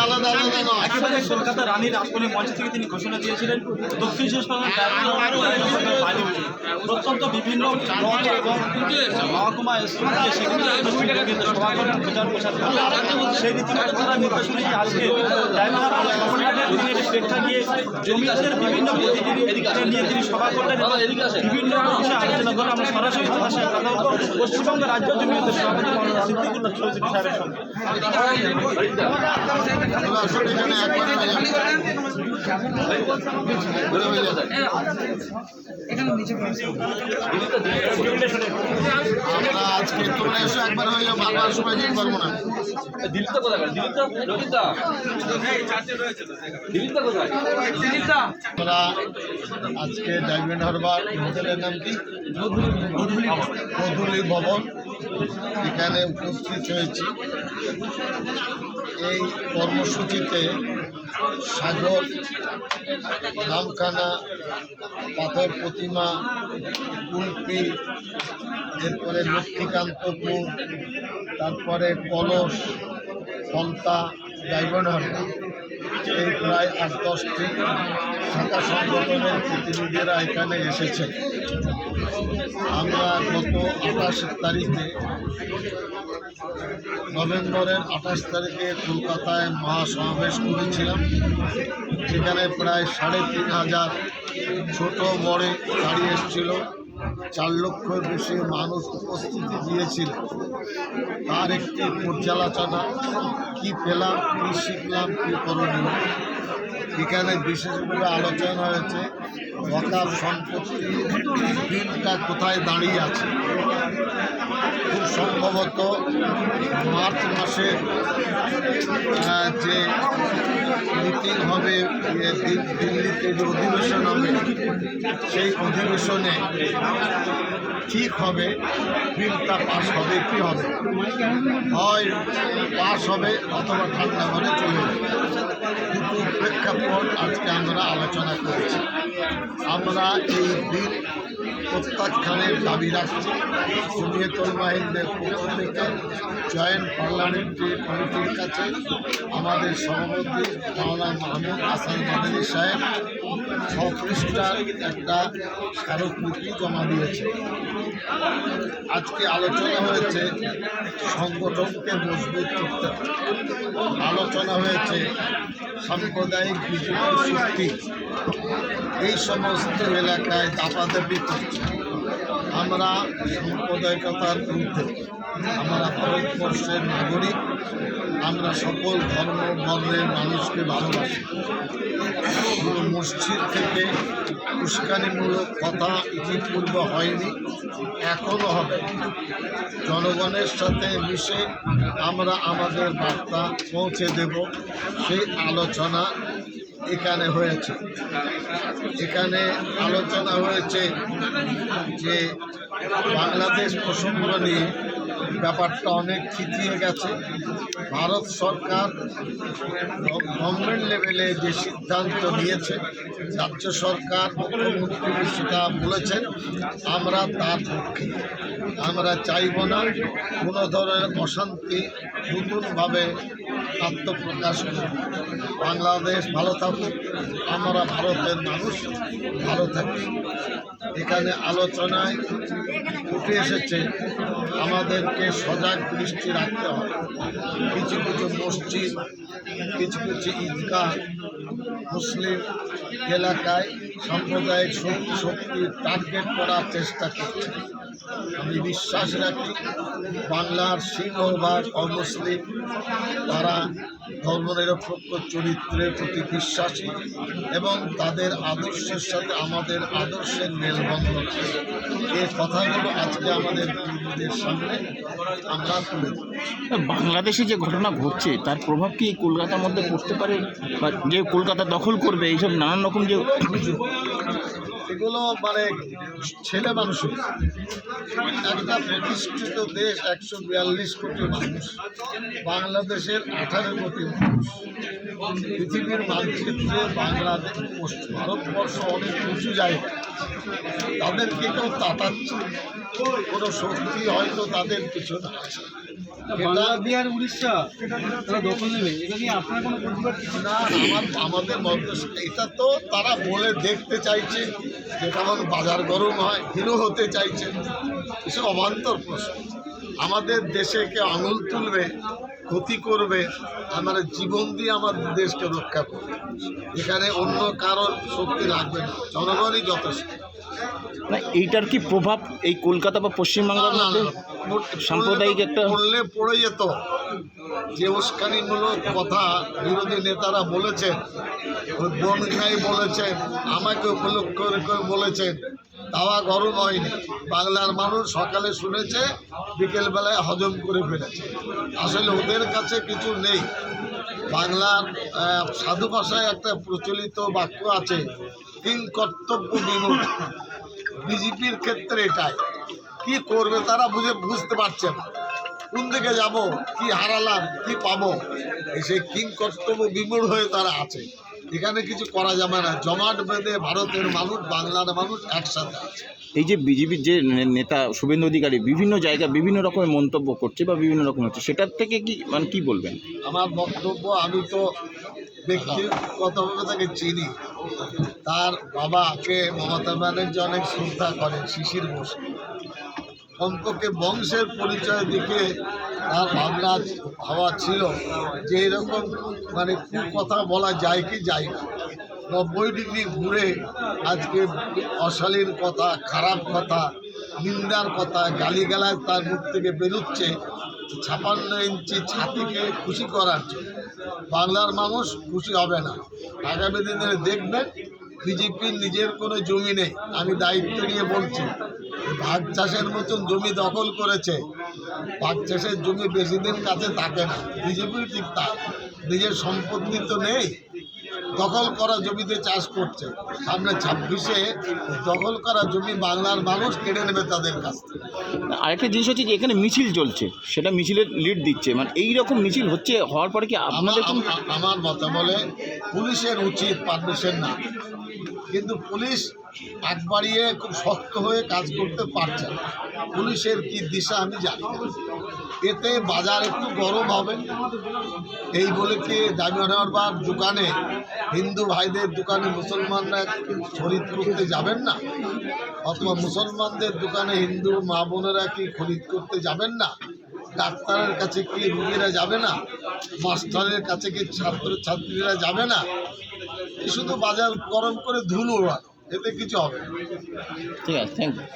আলাদা আলাদা নয়। একেবারে কলকাতা রানীর আসলে মঞ্চ থেকে তিনি ঘোষণা দিয়েছিলেন দক্ষিণ প্রত্যন্ত বিভিন্ন মহকুমা সভা করেন প্রচার প্রসার সেই রীতিমতো তারা নির্দেশ নিয়ে আজকে প্রেক্ষাগৃহে জমিদারদের বিভিন্ন প্রতিনিধি নিয়ে তিনি সভা করলেন বিভিন্ন বিষয়ে আলোচনা করে আমরা সরাসরি ভাষায় কথা বলব পশ্চিমবঙ্গ রাজ্য জমিয়তের সভাপতি মৌলানা সিদ্দিকুল্লাহ চৌধুরী সাহেবের সঙ্গে। আজকে তোমরা এসে একবার হয়ে যাও, বারবার সময় দিতে পারবো না। দিল্লিতে কোথায় আমরা আজকে ডায়মন্ড হারবার হোটেলের নাম কি মধুলি ভবন, এখানে উপস্থিত হয়েছি। এই কর্মসূচিতে সাগর, নামখানা, পাথর প্রতিমা, কুলপি, এরপরে লক্ষ্মীকান্তপুর, তারপরে কলস, পন্থা, ডায়মন্ড হারবার, এই প্রায় ৮-১০টি শাখা সংগঠনের প্রতিনিধিরা এখানে এসেছে। আমরা গত ২৮ তারিখে নভেম্বরের ২৮ তারিখে কলকাতায় মহাসমাবেশ করেছিলাম। সেখানে প্রায় ৩৫০০ ছোট বড় গাড়ি এসেছিল, ৪ লক্ষের বেশি মানুষ উপস্থিতি দিয়েছিল। তার একটি পর্যালোচনা, কী পেলাম, কী শিখলাম, কী করণীয়। এখানে বিশেষভাবে আলোচনা হয়েছে ওয়াকফ সম্পত্তি বিলটা কোথায় দাঁড়িয়ে আছে। খুব সম্ভবত মার্চ মাসে যে মিটিং হবে, দিল্লিতে যে অধিবেশন হবে, সেই অধিবেশনে ঠিক হবে বিলটা পাস হবে কি হবে, হয় পাস হবে অথবা ঠান্ডা ঘরে চলে যাবে। দুটো প্রেক্ষাপট আজকে আমরা আলোচনা করেছি। আমরা এই বিল প্রত্যাখ্যানের দাবি রাখছি। জমিয়তুল মুজাহিদের পক্ষ থেকে জয়েন্ট পার্লামেন্টারি কমিটির কাছে আমাদের সভাপতি মাওলানা মাহমুদ হাসান মাদানী সাহেব ৬ পৃষ্ঠার একটা স্মারকলিপি জমা দিয়েছে। আজকে আলোচনা হয়েছে সংগঠনকে মজবুত করতে, আলোচনা হয়েছে সাম্প্রদায়িক বিজেপির শক্তি এই সমস্ত এলাকায় দাপাদাপি করছে। আমরা সাম্প্রদায়িকতার বিরুদ্ধে, আমরা ভারতবর্ষের নাগরিক, আমরা সকল ধর্ম বর্ণের মানুষকে ভালোবাসি। মসজিদ থেকে উস্কানিমূলক কথা ইতিপূর্বে হয়নি, এখনও হবে। জনগণের সাথে মিশে আমরা আমাদের বার্তা পৌঁছে দেব, সেই আলোচনা এখানে হয়েছে। এখানে আলোচনা হয়েছে যে বাংলাদেশ প্রসঙ্গ নিয়ে ব্যাপারটা অনেক থিতিয়ে গেছে। ভারত সরকার গভর্নমেন্ট লেভেলে যে সিদ্ধান্ত নিয়েছে, রাজ্য সরকার মুখ্যমন্ত্রী সেটা বলেছেন, আমরা তার পক্ষে। আমরা চাইব না কোনো ধরনের অশান্তি নতুনভাবে আত্মপ্রকাশ করুক। বাংলাদেশ ভালো থাকুক, আমরা ভারতের মানুষ ভালো থাকি। এখানে আলোচনায় উঠে এসেছে আমাদেরকে সজাগ দৃষ্টি রাখতে হবে। কিছু কিছু মসজিদ, কিছু কিছু ঈদগাহ মুসলিম এলাকায় সাম্প্রদায়িক শক্তি টার্গেট করার চেষ্টা করছে। আমি বিশ্বাস রাখি বাংলার সিংহভাগ অমুসলিম, তারা ধর্মনিরপেক্ষ চরিত্রের প্রতি বিশ্বাসী এবং তাদের আদর্শের সাথে আমাদের আদর্শের মেলবন্ধন। এই কথাগুলো আজকে আমাদের পূর্বদের সামনে আমরা তুলে দেব। বাংলাদেশে যে ঘটনা ঘটছে তার প্রভাব কি কলকাতার মধ্যে পড়তে পারে, বা যে কলকাতা দখল করবে, এইসব নানান রকম যে এগুলো মানে ছেলে মানুষের একটা প্রতিষ্ঠিত দেশ, ১৪২ কোটি মানুষ, বাংলাদেশের ১৮ কোটি মানুষ। পৃথিবীর মানচিত্রে বাংলাদেশ, ভারতবর্ষ অনেক উঁচু জায়গা, তাদেরকে কেউ তাতাচ্ছে। কোনো শক্তি হয়তো তাদের পিছনে আছে। বাংলা বিহার উড়িষ্যা তারা দখল নেবে, এটা নিয়ে আপনার কোনো প্রতিবাদ কিছু না আমাদের মধ্যে এটা তো তারা বলে দেখতে চাইছে যে কেমন বাজার গরম হয়, হিরো হতে চাইছে, এসব অবান্তর প্রশ্ন। আমাদের দেশে কেউ আঙুল তুলবে, ক্ষতি করবে, আমরা জীবন দিয়ে আমাদের দেশকে রক্ষা করবে। এখানে অন্য কারোর শক্তি লাগবে না, জনগণই যথেষ্ট। না এইটার কি প্রভাব এই কলকাতা বা পশ্চিমবাংলার মধ্যে সাম্প্রদায়িক একটা পড়লে পড়ে যেত। যে উস্কানিমূলক কথা বিরোধী নেতারা বলেছেন, ওই বনগাই বলেছেন, আমাকে উপলক্ষ করে বলেছেন, তাওয়া গরম হয়নি। বাংলার মানুষ সকালে শুনেছে, বিকেলবেলায় হজম করে ফেলেছে। আসলে ওদের কাছে কিছু নেই। বাংলার সাধু ভাষায় একটা প্রচলিত বাক্য আছে, কিং কর্তব্য বিমূঢ়। বিজেপির ক্ষেত্রে এটাই, কি করবে তারা বুঝতে পারছে না, কোন দিকে যাব, কি হারালাম, কি পাবো, সেই কিং কর্তব্য বিমূঢ় হয়ে তারা আছে। এখানে কিছু করা যাবে না। জমাট বেঁধে ভারতের মানুষ, বাংলার মানুষ একসাথে আছে। এই যে বিজেপির যে নেতা শুভেন্দু অধিকারী বিভিন্ন জায়গায় বিভিন্ন রকমের মন্তব্য করছে বা বিভিন্ন রকম হচ্ছে, সেটার থেকে কি মানে কি বলবেন? আমার বক্তব্য, আমি তো ব্যক্তিগতভাবে তাকে চিনি। তার বাবাকে মমতা ব্যানার্জি অনেক শ্রদ্ধা করেন, শিশির বোস। কমপক্ষে বংশের পরিচয় দিকে তার ভাবনা হওয়া ছিল যে এরকম মানে কথা বলা যায় কি যায় না। 90 ডিগ্রি ঘুরে আজকে অশালীন কথা, খারাপ কথা, নিন্দার কথা, গালিগালাজ তার মুখ থেকে বেরোচ্ছে 56 ইঞ্চি ছাতিকে খুশি করার জন্য। বাংলার মানুষ খুশি হবে না। আগামী দিনে দেখবেন বিজেপির নিজের কোনো জমি নেই। আমি দায়িত্ব নিয়ে বলছি, ভাগ চাষের মতন জমি দখল করেছে। ভাগ চাষের জমি বেশি দিন কাছে থাকে না। বিজেপির ঠিক তাই, নিজের সম্পত্তি তো নেই, দখল করা জমিতে চাষ করছে। সামনে 26-এ দখল করা জমি বাংলার মানুষ কেড়ে নেবে তাদের কাছ থেকে। আরেকটা জিনিস হচ্ছে যে এখানে মিছিল চলছে, সেটা মিছিলের লিড দিচ্ছে, মানে এই রকম মিছিল হচ্ছে হওয়ার পরে কি আপনাদের আমার মতে বলে পুলিশের উচিত পারমিশন না, কিন্তু পুলিশ আগ বাড়িয়ে খুব শক্ত হয়ে কাজ করতে পারছে না। পুলিশের কি দিশা আমি জানি না। এতে বাজার একটু গরম হবে এই বলে কি ডায়মন্ড দোকানে, হিন্দু ভাইদের দোকানে মুসলমানরা খরিদ করতে যাবেন না? অথবা মুসলমানদের দোকানে হিন্দু মা বোনেরা কি খরিদ করতে যাবেন না? ডাক্তারের কাছে কি রুগীরা যাবে না? মাস্টারের কাছে কি ছাত্রছাত্রীরা যাবে না? শুধু বাজার গরম করে ধুলো, এতে কিছু হবে না। ঠিক আছে, থ্যাংক ইউ।